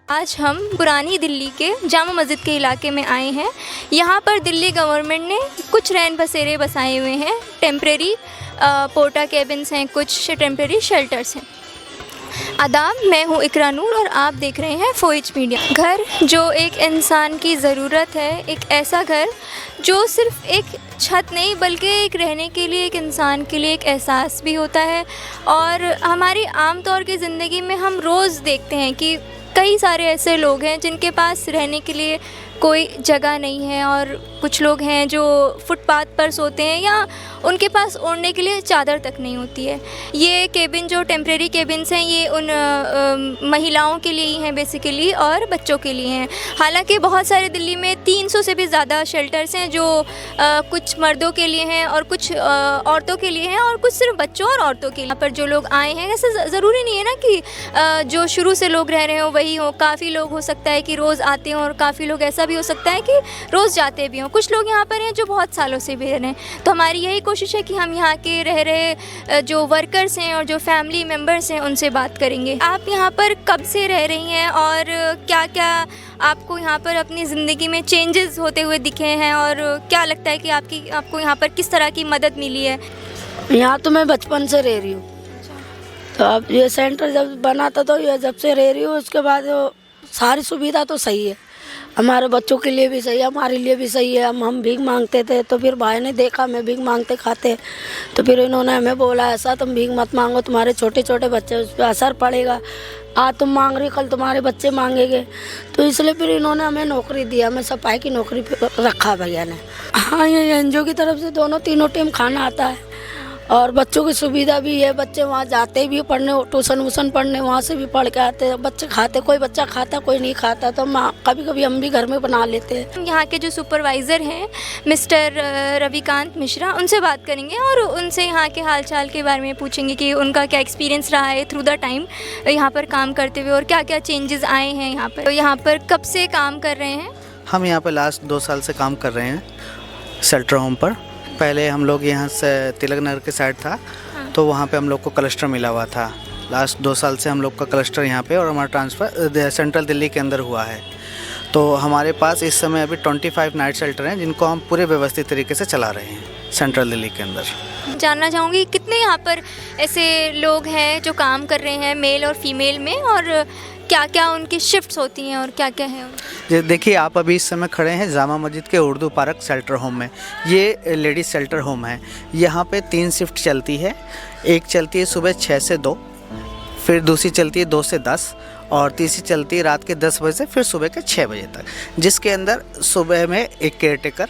आज हम पुरानी दिल्ली के जामा मस्जिद के इलाके में आए हैं। यहाँ पर दिल्ली गवर्नमेंट ने कुछ रैन बसेरे बसाए हुए हैं, टेम्प्रेरी पोर्टा केबिन्स हैं, कुछ टेम्प्रेरी शेल्टर्स हैं। आदाब, मैं हूँ इकरा नूर और आप देख रहे हैं फोइच मीडिया। घर जो एक इंसान की ज़रूरत है, एक ऐसा घर जो सिर्फ़ एक छत नहीं बल्कि एक रहने के लिए, एक इंसान के लिए एक एहसास भी होता है। और हमारी आम तौर की ज़िंदगी में हम रोज़ देखते हैं कि कई सारे ऐसे लोग हैं जिनके पास रहने के लिए कोई जगह नहीं है, और कुछ लोग हैं जो फुटपाथ पर सोते हैं या उनके पास ओढ़ने के लिए चादर तक नहीं होती है। ये केबिन जो टेम्प्रेरी केबिन्स हैं, ये उन महिलाओं के लिए ही हैं बेसिकली, और बच्चों के लिए हैं। हालांकि बहुत सारे दिल्ली में 300 से भी ज़्यादा शेल्टर्स हैं जो कुछ मर्दों के लिए हैं और कुछ औरतों के लिए हैं, और कुछ सिर्फ बच्चों और औरतों के लिए। यहाँ पर जो लोग आए हैं, ऐसा ज़रूरी नहीं है ना कि जो शुरू से लोग रह रहे हो वही हो। काफ़ी लोग हो सकता है कि रोज़ आते हों, और काफ़ी लोग ऐसा भी हो सकता है कि रोज़ जाते भी हों। कुछ लोग यहाँ पर हैं जो बहुत सालों से भी रह रहे हैं। तो हमारी यही कोशिश है कि हम यहाँ के रह रहे जो वर्कर्स हैं और जो फैमिली मेम्बर्स हैं उनसे बात करेंगे। आप यहाँ पर कब से रह रही हैं और क्या क्या आपको यहाँ पर अपनी ज़िंदगी में चेंजेस होते हुए दिखे हैं, और क्या लगता है कि आपको यहाँ पर किस तरह की मदद मिली है? यहाँ तो मैं बचपन से रह रही हूँ। तो अब ये सेंटर जब बना था तो ये जब से रह रही हूँ, उसके बाद सारी सुविधा तो सही है। हमारे बच्चों के लिए भी सही है, हमारे लिए भी सही है। हम भीख मांगते थे तो फिर भाई ने देखा मैं भीख मांगते खाते, तो फिर इन्होंने हमें बोला ऐसा तुम भीख मत मांगो, तुम्हारे छोटे छोटे बच्चे उस पर असर पड़ेगा। आज तुम मांग रही, कल तुम्हारे बच्चे मांगेंगे। तो इसलिए फिर इन्होंने हमें नौकरी दिया, हमें सफाई की नौकरी रखा भैया ने। हाँ, ये एनजीओ की तरफ से तीनों टाइम खाना आता है, और बच्चों की सुविधा भी है। बच्चे वहाँ जाते भी पढ़ने, ट्यूशन वूसन पढ़ने, वहाँ से भी पढ़ के आते हैं। बच्चे खाते, कोई बच्चा खाता कोई नहीं खाता, तो कभी कभी हम भी घर में बना लेते हैं। यहाँ के जो सुपरवाइज़र हैं मिस्टर रविकांत मिश्रा, उनसे बात करेंगे और उनसे यहाँ के हालचाल के बारे में पूछेंगे कि उनका क्या एक्सपीरियंस रहा है थ्रू द टाइम यहाँ पर काम करते हुए, और क्या क्या चेंजेस आए हैं यहाँ पर। तो यहाँ पर कब से काम कर रहे हैं? हम यहाँ पर लास्ट 2 साल से काम कर रहे हैं शेल्टर होम पर। पहले हम लोग यहाँ से तिलक नगर के साइड था, तो वहाँ पे हम लोग को क्लस्टर मिला हुआ था। लास्ट 2 साल से हम लोग का क्लस्टर यहाँ पे, और हमारा ट्रांसफ़र सेंट्रल दिल्ली के अंदर हुआ है। तो हमारे पास इस समय अभी 25 नाइट शेल्टर हैं जिनको हम पूरे व्यवस्थित तरीके से चला रहे हैं सेंट्रल दिल्ली के अंदर। जानना चाहूँगी कितने यहाँ पर ऐसे लोग हैं जो काम कर रहे हैं, मेल और फीमेल में, और क्या क्या उनकी शिफ्ट्स होती हैं और क्या क्या है? देखिए, आप अभी इस समय खड़े हैं जामा मस्जिद के उर्दू पार्क शेल्टर होम में। ये लेडीज़ शेल्टर होम है। यहाँ पे 3 शिफ्ट चलती है। एक चलती है सुबह 6 से 2, फिर दूसरी चलती है 2 से 10, और तीसरी चलती है रात के 10 बजे से फिर सुबह के 6 बजे तक, जिसके अंदर सुबह में एक केयरटेकर,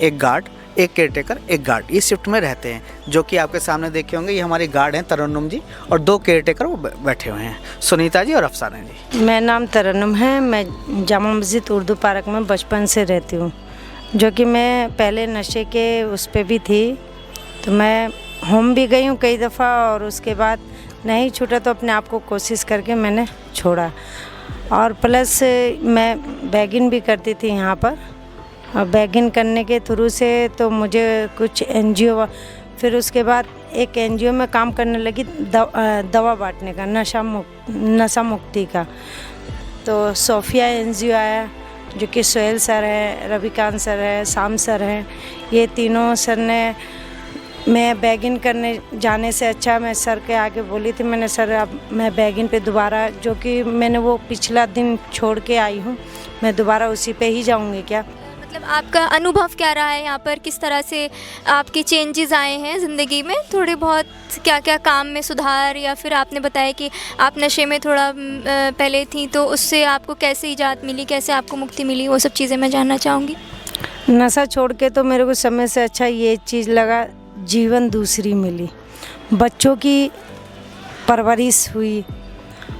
एक गार्ड, एक केयरटेकर, एक गार्ड, ये शिफ्ट में रहते हैं। जो कि आपके सामने देखे होंगे, ये हमारे गार्ड हैं तरन्नुम जी, और 2 केयरटेकर वो बैठे हुए हैं, सुनीता जी और अफसाना जी। मेरा नाम तरन्नुम है। मैं जामा मस्जिद उर्दू पार्क में बचपन से रहती हूँ, जो कि मैं पहले नशे के उस पर भी थी। तो मैं होम भी गई हूँ कई दफ़ा, और उसके बाद नहीं छूटा तो अपने आप को कोशिश करके मैंने छोड़ा। और प्लस मैं बैगिंग भी करती थी यहाँ पर, और बैगिंग करने के थ्रू से तो मुझे कुछ एनजीओ, फिर उसके बाद एक एनजीओ में काम करने लगी दवा बांटने का, नशा मुक्ति का। तो सोफिया एनजीओ आया, जो कि सोहेल सर है, रविकांत सर है, शाम सर हैं। ये तीनों सर ने, मैं बैगिंग करने जाने से अच्छा मैं सर के आगे बोली थी, मैंने सर अब मैं बैगिंग पे दोबारा, जो कि मैंने वो पिछला दिन छोड़ के आई हूँ, मैं दोबारा उसी पे ही जाऊँगी क्या। मतलब आपका अनुभव क्या रहा है यहाँ पर, किस तरह से आपके चेंजेस आए हैं ज़िंदगी में, थोड़े बहुत क्या क्या काम में सुधार, या फिर आपने बताया कि आप नशे में थोड़ा पहले थी, तो उससे आपको कैसे इजाज़त मिली, कैसे आपको मुक्ति मिली, वो सब चीज़ें मैं जानना चाहूँगी। नशा छोड़ के तो मेरे को समय से अच्छा ये चीज़ लगा, जीवन दूसरी मिली, बच्चों की परवरिश हुई,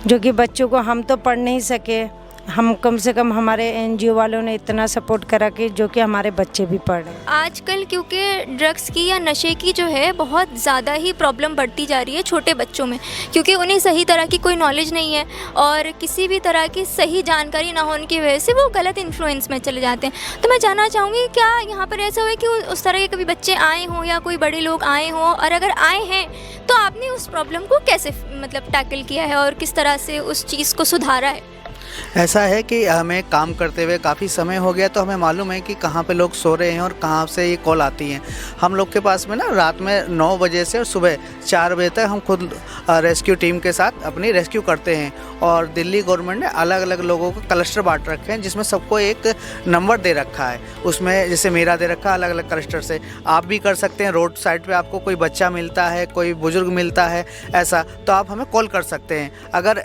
जो कि बच्चों को हम तो पढ़ नहीं सके, हम कम से कम हमारे एनजीओ वालों ने इतना सपोर्ट करा कि जो कि हमारे बच्चे भी पढ़ रहे हैं। आजकल क्योंकि ड्रग्स की या नशे की जो है बहुत ज़्यादा ही प्रॉब्लम बढ़ती जा रही है छोटे बच्चों में, क्योंकि उन्हें सही तरह की कोई नॉलेज नहीं है, और किसी भी तरह की सही जानकारी ना होने की वजह से वो गलत इन्फ्लुएंस में चले जाते हैं। तो मैं जानना चाहूँगी, क्या यहाँ पर ऐसा हुआ कि उस तरह के कभी बच्चे आए हों या कोई बड़े लोग आए हों, और अगर आए हैं तो आपने उस प्रॉब्लम को कैसे मतलब टैकल किया है और किस तरह से उस चीज़ को सुधारा है? ऐसा है कि हमें काम करते हुए काफ़ी समय हो गया, तो हमें मालूम है कि कहाँ पे लोग सो रहे हैं और कहाँ से ये कॉल आती हैं। हम लोग के पास में ना रात में 9 बजे से और सुबह 4 बजे तक हम खुद रेस्क्यू टीम के साथ अपनी रेस्क्यू करते हैं। और दिल्ली गवर्नमेंट ने अलग अलग लोगों को क्लस्टर बांट रखे हैं, जिसमें सबको एक नंबर दे रखा है। उसमें जैसे मेरा दे रखा है अलग अलग क्लस्टर से, आप भी कर सकते हैं। रोड साइड पे आपको कोई बच्चा मिलता है, कोई बुजुर्ग मिलता है ऐसा, तो आप हमें कॉल कर सकते हैं। अगर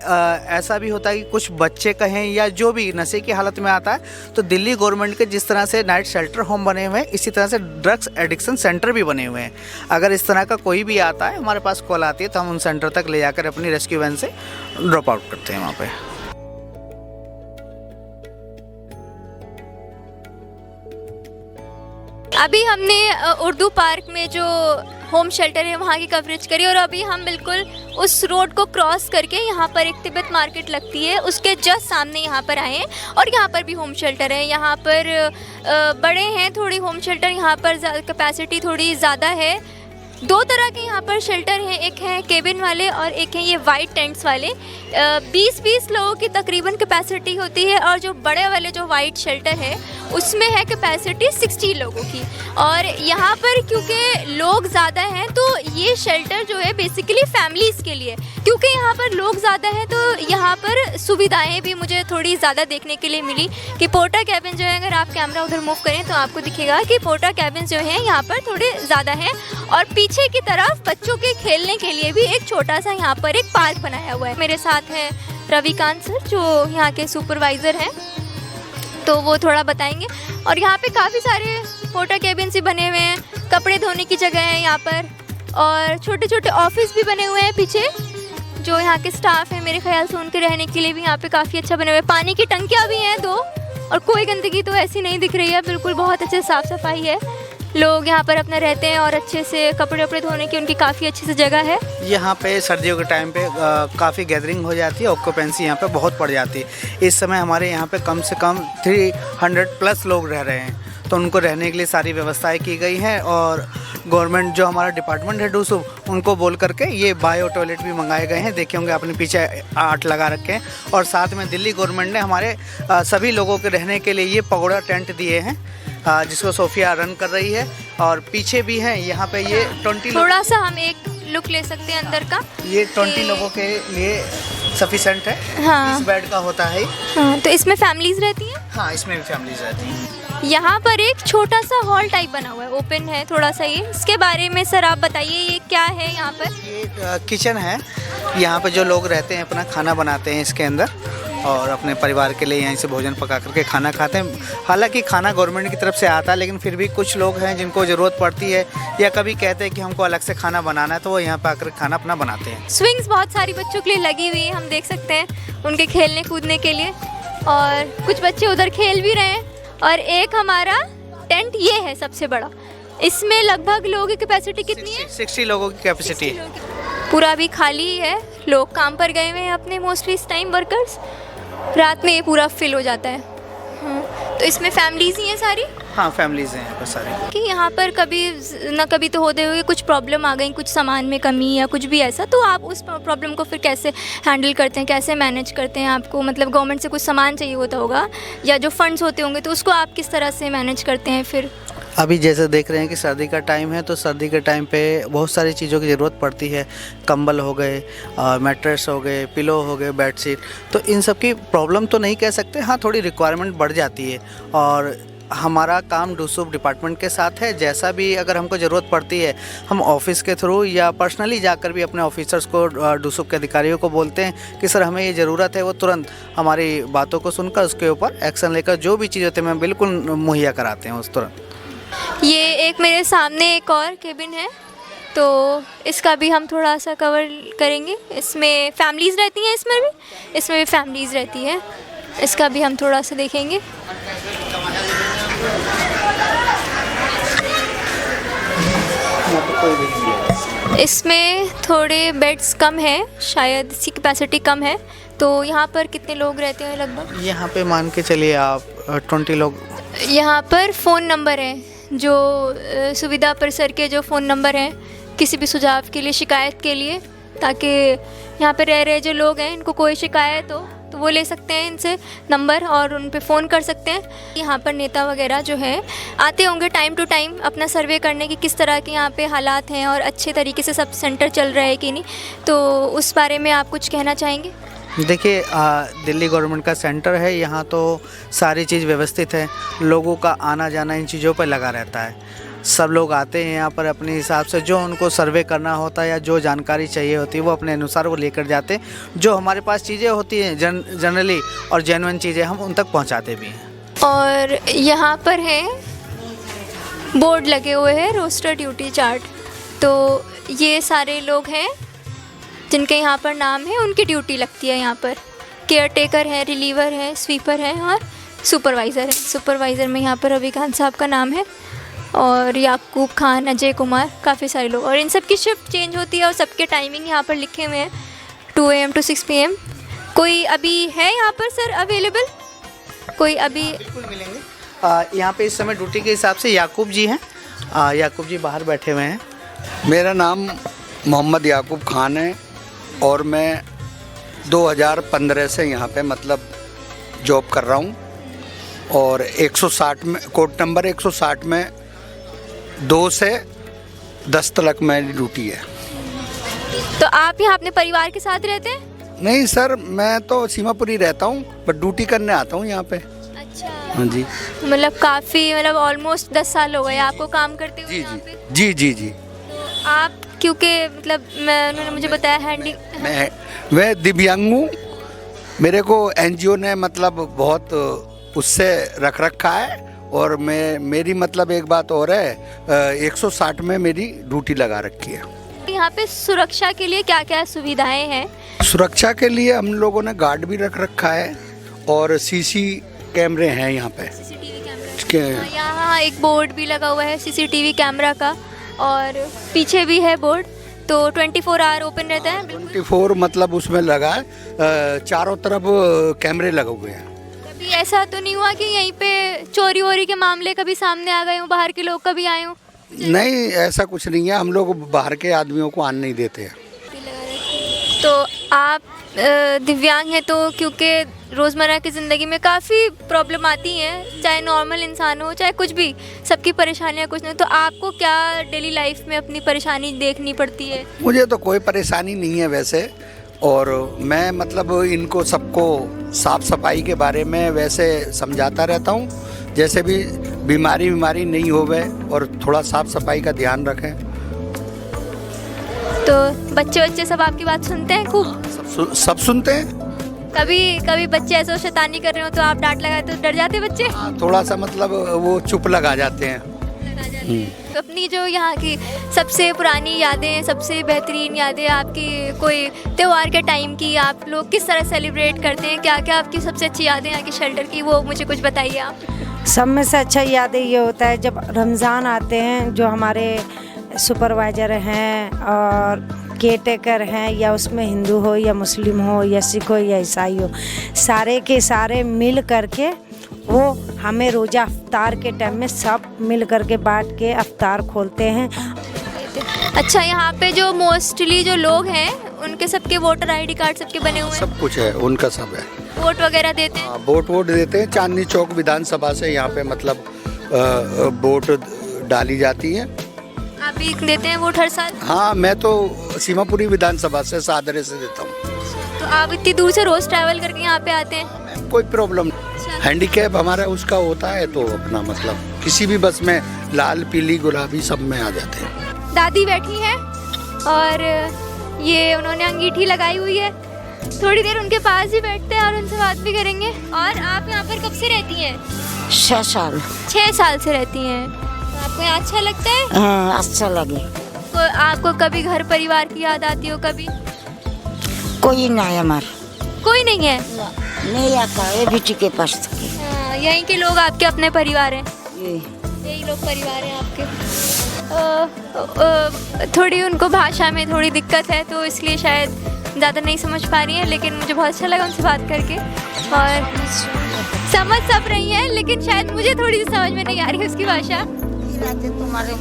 ऐसा भी होता है कि कुछ बच्चे कहें या जो भी नशे की हालत में आता है, तो दिल्ली गवर्नमेंट के जिस तरह से नाइट शेल्टर होम बने हुए हैं, इसी तरह से ड्रग्स एडिक्शन सेंटर भी बने हुए हैं। अगर इस तरह का कोई भी आता है, हमारे पास कॉल आती है, तो हम उन सेंटर तक ले जाकर अपनी रेस्क्यू वैन से ड्रॉप आउट करते हैं वहाँ पे। अभी हमने उर्दू पार्क में जो होम शेल्टर है वहाँ की कवरेज करी, और अभी हम बिल्कुल उस रोड को क्रॉस करके यहाँ पर एक तिब्बत मार्केट लगती है, उसके जस्ट सामने यहाँ पर आए हैं। और यहाँ पर भी होम शेल्टर है। यहाँ पर बड़े हैं थोड़ी होम शेल्टर, यहाँ पर कैपेसिटी थोड़ी ज़्यादा है। 2 तरह के यहाँ पर शेल्टर हैं, एक है केबिन वाले और एक है ये वाइट टेंट्स वाले। 20-20 लोगों की तकरीबन कैपेसिटी होती है, और जो बड़े वाले जो वाइट शेल्टर है उसमें है कैपेसिटी 60 लोगों की। और यहाँ पर क्योंकि लोग ज़्यादा हैं, तो ये शेल्टर जो है बेसिकली फैमिलीज़ के लिए, क्योंकि यहाँ पर लोग ज़्यादा हैं तो यहाँ पर सुविधाएं भी मुझे थोड़ी ज़्यादा देखने के लिए मिली। कि पोर्टा कैबिन जो है, अगर आप कैमरा उधर मूव करें तो आपको दिखेगा कि पोर्टा कैबिन जो है यहाँ पर थोड़े ज़्यादा हैं। और पीछे की तरफ बच्चों के खेलने के लिए भी एक छोटा सा यहाँ पर एक पार्क बनाया हुआ है। मेरे साथ हैं रविकांत सर, जो यहाँ के सुपरवाइज़र हैं, तो वो थोड़ा बताएंगे। और यहाँ पे काफ़ी सारे पोर्टा कैबिन्स भी बने हुए हैं, कपड़े धोने की जगह है यहाँ पर, और छोटे छोटे ऑफिस भी बने हुए हैं पीछे। जो यहाँ के स्टाफ हैं, मेरे ख्याल से उनके रहने के लिए भी यहाँ पे काफ़ी अच्छा बने हुए हैं। पानी की टंकियाँ भी हैं 2, और कोई गंदगी तो ऐसी नहीं दिख रही है, बिल्कुल बहुत अच्छे साफ़ सफाई है। लोग यहाँ पर अपना रहते हैं, और अच्छे से कपड़े वपड़े धोने की उनकी काफ़ी अच्छी सी जगह है। यहाँ पे सर्दियों के टाइम पे काफ़ी गैदरिंग हो जाती है, ऑक्यूपेंसी यहाँ पे बहुत बढ़ जाती है। इस समय हमारे यहाँ पे कम से कम 300+ लोग रह रहे हैं, तो उनको रहने के लिए सारी व्यवस्थाएं की गई हैं। और गवर्नमेंट जो हमारा डिपार्टमेंट है डूसू, उनको बोल करके ये बायो टॉयलेट भी मंगाए गए हैं। देखे होंगे आपने पीछे 8 लगा रखे हैं। और साथ में दिल्ली गवर्नमेंट ने हमारे सभी लोगों के रहने के लिए ये पगोड़ा टेंट दिए हैं, जिसको सोफिया रन कर रही है। और पीछे भी है यहाँ पे ये 20 थोड़ा सा हम एक लुक ले सकते हैं अंदर का। ये 20 लोगों के लिए सफिशेंट है। हाँ। इस बेड का होता है। हाँ, तो इसमें फैमिलीज रहती हैं। हाँ, इसमें भी फैमिलीज रहती हैं। यहाँ पर एक छोटा सा हॉल टाइप बना हुआ है, ओपन है थोड़ा सा। ये इसके बारे में सर आप बताइए, ये क्या है यहाँ पर? ये किचन है। यहाँ पे जो लोग रहते हैं अपना खाना बनाते हैं इसके अंदर, और अपने परिवार के लिए यहीं से भोजन पका करके खाना खाते हैं। हालांकि खाना गवर्नमेंट की तरफ से आता है, लेकिन फिर भी कुछ लोग हैं जिनको ज़रूरत पड़ती है, या कभी कहते हैं कि हमको अलग से खाना बनाना है, तो वो यहाँ पर आकर खाना अपना बनाते हैं। स्विंग्स बहुत सारी बच्चों के लिए लगी हुई है, हम देख सकते हैं, उनके खेलने कूदने के लिए। और कुछ बच्चे उधर खेल भी रहे हैं। और एक हमारा टेंट ये है सबसे बड़ा, इसमें लगभग लोगों की कैपेसिटी कितनी है? 60 लोगों की कैपेसिटी है। पूरा भी खाली है, लोग काम पर गए हुए हैं अपने, मोस्टली इस टाइम वर्कर्स। रात में ये पूरा फिल हो जाता है। हाँ, तो इसमें फैमिलीज ही हैं सारी? हाँ, फैमिलीज हैं यहाँ पर सारी। कि यहाँ पर कभी ना कभी तो होते हुए कुछ प्रॉब्लम आ गई, कुछ सामान में कमी या कुछ भी ऐसा, तो आप उस प्रॉब्लम को फिर कैसे हैंडल करते हैं, कैसे मैनेज करते हैं? आपको मतलब गवर्नमेंट से कुछ सामान चाहिए होता होगा, या जो फंड्स होते होंगे, तो उसको आप किस तरह से मैनेज करते हैं फिर? अभी जैसे देख रहे हैं कि सर्दी का टाइम है, तो सर्दी के टाइम पे बहुत सारी चीज़ों की ज़रूरत पड़ती है। कंबल हो गए, मैट्रेस हो गए, पिलो हो गए, बेडशीट, तो इन सब की प्रॉब्लम तो नहीं कह सकते। हाँ, थोड़ी रिक्वायरमेंट बढ़ जाती है। और हमारा काम डूसूप डिपार्टमेंट के साथ है। जैसा भी अगर हमको ज़रूरत पड़ती है, हम ऑफिस के थ्रू या पर्सनली जाकर भी अपने ऑफिसर्स को, डूसूप के अधिकारियों को बोलते हैं कि सर हमें ये ज़रूरत है। वो तुरंत हमारी बातों को सुनकर उसके ऊपर एक्शन लेकर जो भी चीज़ होती है, मैं बिल्कुल मुहैया कराते हैं उस तुरंत। ये एक मेरे सामने एक और केबिन है, तो इसका भी हम थोड़ा सा कवर करेंगे। इसमें फैमिलीज़ रहती हैं, इसमें भी फैमिलीज़ रहती है। इसका भी हम थोड़ा सा देखेंगे। इसमें थोड़े बेड्स कम हैं, शायद इसकी कैपेसिटी कम है। तो यहाँ पर कितने लोग रहते हैं लगभग? यहाँ पे मान के चलिए आप 20 लोग। यहाँ पर फ़ोन नंबर है, जो सुविधा परिसर के जो फ़ोन नंबर हैं किसी भी सुझाव के लिए, शिकायत के लिए, ताकि यहाँ पे रह रहे जो लोग हैं इनको कोई शिकायत हो तो वो ले सकते हैं इनसे नंबर और उन पे फ़ोन कर सकते हैं। यहाँ पर नेता वगैरह जो है आते होंगे टाइम टू टाइम अपना सर्वे करने की किस तरह के यहाँ पे हालात हैं और अच्छे तरीके से सब सेंटर चल रहा है कि नहीं, तो उस बारे में आप कुछ कहना चाहेंगे? देखिए, दिल्ली गवर्नमेंट का सेंटर है, यहाँ तो सारी चीज़ व्यवस्थित है, लोगों का आना जाना इन चीज़ों पर लगा रहता है। सब लोग आते हैं यहाँ पर अपने हिसाब से, जो उनको सर्वे करना होता है या जो जानकारी चाहिए होती है वो अपने अनुसार वो लेकर जाते हैं। जो हमारे पास चीज़ें होती हैं जनरली और जेन्युइन चीज़ें हम उन तक पहुँचाते भी हैं। और यहाँ पर है बोर्ड लगे हुए हैं रोस्टर ड्यूटी चार्ट, तो ये सारे लोग हैं जिनके यहाँ पर नाम है, उनकी ड्यूटी लगती है यहाँ पर। केयर टेकर है, रिलीवर है, स्वीपर है और सुपरवाइज़र है। सुपरवाइज़र में यहाँ पर रवि खान साहब का नाम है और याकूब खान, अजय कुमार, काफ़ी सारे लोग। और इन सब की शिफ्ट चेंज होती है और सबके टाइमिंग यहाँ पर लिखे हुए हैं 2 AM to 6 PM। कोई अभी है यहाँ पर सर अवेलेबल? कोई अभी? बिल्कुल मिलेंगे। यहाँ पे इस समय ड्यूटी के हिसाब से याकूब जी हैं। याकूब जी बाहर बैठे हुए हैं। मेरा नाम मोहम्मद याकूब खान है और मैं 2015 से यहाँ पे मतलब जॉब कर रहा हूँ और 160 में कोड नंबर 160 में 2 से 10 तक मेरी ड्यूटी है। तो आप यहाँ अपने परिवार के साथ रहते हैं? नहीं सर, मैं तो सीमापुरी रहता हूँ बट ड्यूटी करने आता हूँ यहाँ पे। अच्छा, हाँ जी। मतलब काफ़ी, मतलब ऑलमोस्ट 10 साल हो गए आपको काम करते हुए जी यहाँ पे? जी जी जी। तो आप क्योंकि मतलब उन्होंने मुझे बताया मैं दिव्यांग हूँ, मेरे को NGO ने मतलब बहुत उससे रख रखा है और मेरी मतलब एक बात और है, 160 में मेरी ड्यूटी लगा रखी है। यहाँ पे सुरक्षा के लिए क्या क्या सुविधाएं हैं? सुरक्षा के लिए हम लोगों ने गार्ड भी रख रखा है और CC कैमरे हैं यहाँ पे। CCTV कैमरा, यहाँ एक बोर्ड भी लगा हुआ है CCTV कैमरा का और पीछे भी है बोर्ड, तो 24 आवर ओपन रहता है। 24 मतलब उसमें लगा है, चारों तरफ कैमरे लगे हुए हैं। कभी ऐसा तो नहीं हुआ कि यहीं पे चोरी वोरी के मामले कभी सामने आ गए हों, बाहर के लोग कभी आए हों? नहीं, ऐसा कुछ नहीं है, हम लोग बाहर के आदमियों को आने नहीं देते हैं। तो आप दिव्यांग हैं, तो क्योंकि रोज़मर्रा की ज़िंदगी में काफ़ी प्रॉब्लम आती हैं, चाहे नॉर्मल इंसान हो चाहे कुछ भी, सबकी परेशानियां कुछ नहीं, तो आपको क्या डेली लाइफ में अपनी परेशानी देखनी पड़ती है? मुझे तो कोई परेशानी नहीं है वैसे, और मैं मतलब इनको सबको साफ़ सफाई के बारे में वैसे समझाता रहता हूँ, जैसे भी बीमारी नहीं होवे और थोड़ा साफ़ सफाई का ध्यान रखें। तो बच्चे सब आपकी बात सुनते हैं खूब? सब सुनते हैं। कभी बच्चे ऐसे शैतानी कर रहे हो तो आप डांट लगाए तो डर जाते बच्चे? थोड़ा सा मतलब वो चुप लगा जाते हैं। तो अपनी जो यहाँ की सबसे पुरानी यादें, सबसे बेहतरीन यादें आपकी, कोई त्यौहार के टाइम की, आप लोग किस तरह सेलिब्रेट करते हैं, क्या क्या आपकी सबसे अच्छी यादें यहाँ की शेल्टर की, वो मुझे कुछ बताइए आप। सब में से अच्छा यादें ये होता है जब रमज़ान आते हैं, जो हमारे सुपरवाइज़र हैं और केयरटेकर हैं, या उसमें हिंदू हो या मुस्लिम हो या सिख हो या ईसाई हो, सारे के सारे मिल करके वो हमें रोज़ा अफ्तार के टाइम में सब मिल करके बांट के अफ्तार खोलते हैं। अच्छा, यहाँ पे जो मोस्टली जो लोग हैं उनके सबके वोटर ID कार्ड सबके बने हुए हैं? सब कुछ है, उनका सब है। वोट वगैरह देते हैं? वोट देते हैं। चांदनी चौक विधानसभा से यहाँ पे मतलब वोट डाली जाती है। आप भी देते हैं वोट हर साल? हाँ, मैं तो सीमापुरी विधानसभा से सादरे से देता हूँ। तो आप इतनी दूर से रोज़ ट्रैवल करके यहाँ पे आते हैं? कोई प्रॉब्लम नहीं, हैंडीकैप हमारा उसका होता है तो अपना मतलब किसी भी बस में लाल पीली गुलाबी सब में आ जाते हैं। दादी बैठी हैं और ये उन्होंने अंगीठी लगाई हुई है, थोड़ी देर उनके पास ही बैठते हैं और उनसे बात भी करेंगे। और आप यहाँ पर कब से रहती हैं? 6 साल। 6 साल से रहती हैं। तो आपको यहाँ अच्छा लगता है? हाँ, अच्छा लगे। तो आपको कभी घर परिवार की याद आती हो? कभी कोई ना है हमार, कोई नहीं है? नहीं आता है बेटी के पास। हाँ, यहीं के लोग आपके अपने परिवार हैं? यही लोग परिवार हैं आपके। थोड़ी उनको भाषा में थोड़ी दिक्कत है तो इसलिए शायद ज़्यादा नहीं समझ पा रही हैं, लेकिन मुझे बहुत अच्छा लगा उनसे बात करके। और समझ सब रही हैं, लेकिन शायद मुझे थोड़ी सी समझ में नहीं आ रही है उसकी भाषा। तुम्हारे